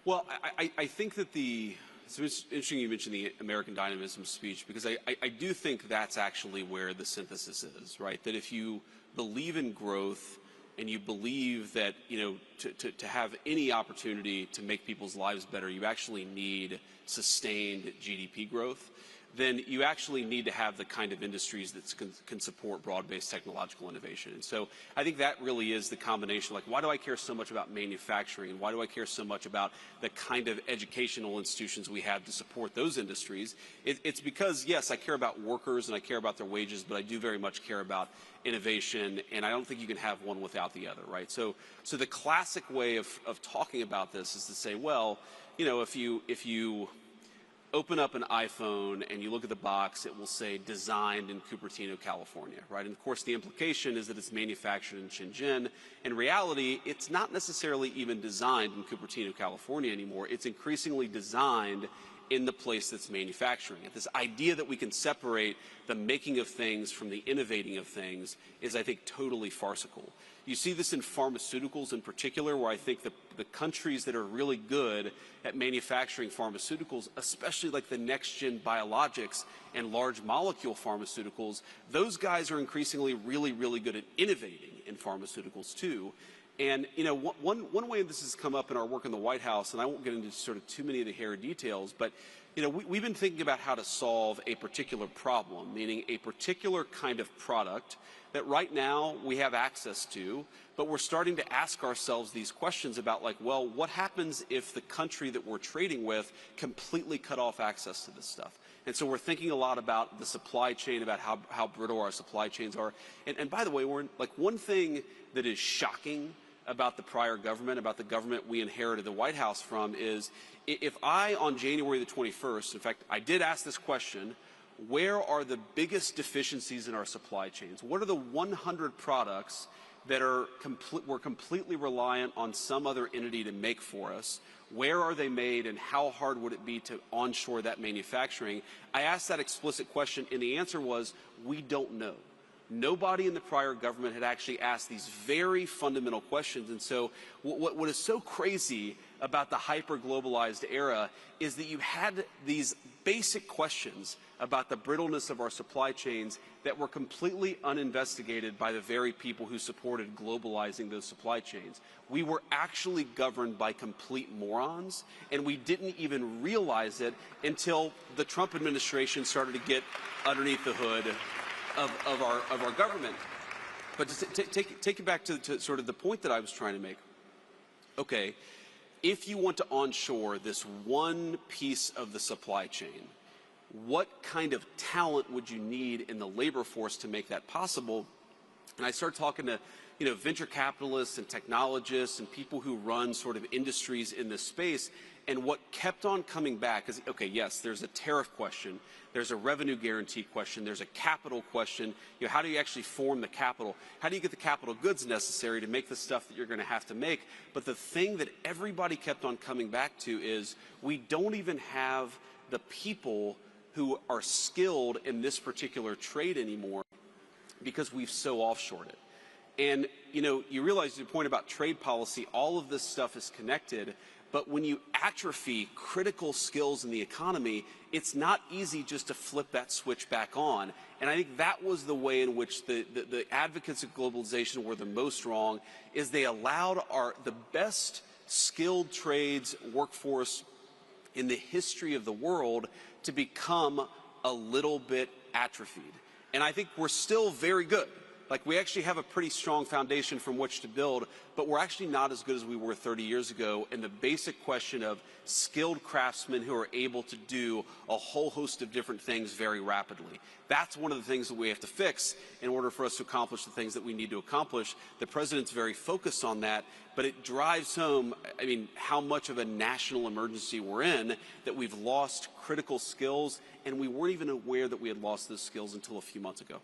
Well, I think that it's interesting you mentioned the American dynamism speech, because I do think that's actually where the synthesis is, right? That if you believe in growth and you believe that, to have any opportunity to make people's lives better, you actually need sustained GDP growth, then you actually need to have the kind of industries that can support broad-based technological innovation. And so I think that really is the combination. Like, why do I care so much about manufacturing? Why do I care so much about the kind of educational institutions we have to support those industries? It's because, yes, I care about workers and I care about their wages, but I do very much care about innovation, and I don't think you can have one without the other, right? So the classic way of talking about this is to say, well, if you open up an iPhone and you look at the box, it will say designed in Cupertino, California, right? And of course the implication is that it's manufactured in Shenzhen. In reality, it's not necessarily even designed in Cupertino, California anymore. It's increasingly designed in the place that's manufacturing it. This idea that we can separate the making of things from the innovating of things is, I think, totally farcical. You see this in pharmaceuticals in particular, where I think the countries that are really good at manufacturing pharmaceuticals, especially like the next-gen biologics and large molecule pharmaceuticals, those guys are increasingly really, really good at innovating in pharmaceuticals too. And, one way this has come up in our work in the White House, and I won't get into sort of too many of the hairy details, but, we've been thinking about how to solve a particular problem, meaning a particular kind of product that right now we have access to, but we're starting to ask ourselves these questions about, like, well, what happens if the country that we're trading with completely cut off access to this stuff? And so we're thinking a lot about the supply chain, about how brittle our supply chains are. And by the way, one thing that is shocking about the prior government, about the government we inherited the White House from, is if I, on January the 21st, in fact, I did ask this question, where are the biggest deficiencies in our supply chains? What are the 100 products that we're completely reliant on some other entity to make for us? Where are they made, and how hard would it be to onshore that manufacturing? I asked that explicit question, and the answer was, we don't know. Nobody in the prior government had actually asked these very fundamental questions. And so what is so crazy about the hyper-globalized era is that you had these basic questions about the brittleness of our supply chains that were completely uninvestigated by the very people who supported globalizing those supply chains. We were actually governed by complete morons, and we didn't even realize it until the Trump administration started to get underneath the hood of our government. But to take it back to sort of the point that I was trying to make. Okay, if you want to onshore this one piece of the supply chain, what kind of talent would you need in the labor force to make that possible? And I started talking to venture capitalists and technologists and people who run sort of industries in this space. And what kept on coming back is, okay, yes, there's a tariff question, there's a revenue guarantee question, there's a capital question. How do you actually form the capital? How do you get the capital goods necessary to make the stuff that you're going to have to make? But the thing that everybody kept on coming back to is, we don't even have the people who are skilled in this particular trade anymore because we've so offshored it. And, you realize your point about trade policy, all of this stuff is connected, but when you atrophy critical skills in the economy, it's not easy just to flip that switch back on. And I think that was the way in which the advocates of globalization were the most wrong, is they allowed the best skilled trades workforce in the history of the world to become a little bit atrophied. And I think we're still very good. Like, we actually have a pretty strong foundation from which to build, but we're actually not as good as we were 30 years ago. And the basic question of skilled craftsmen who are able to do a whole host of different things very rapidly. That's one of the things that we have to fix in order for us to accomplish the things that we need to accomplish. The president's very focused on that, but it drives home, how much of a national emergency we're in, that we've lost critical skills, and we weren't even aware that we had lost those skills until a few months ago.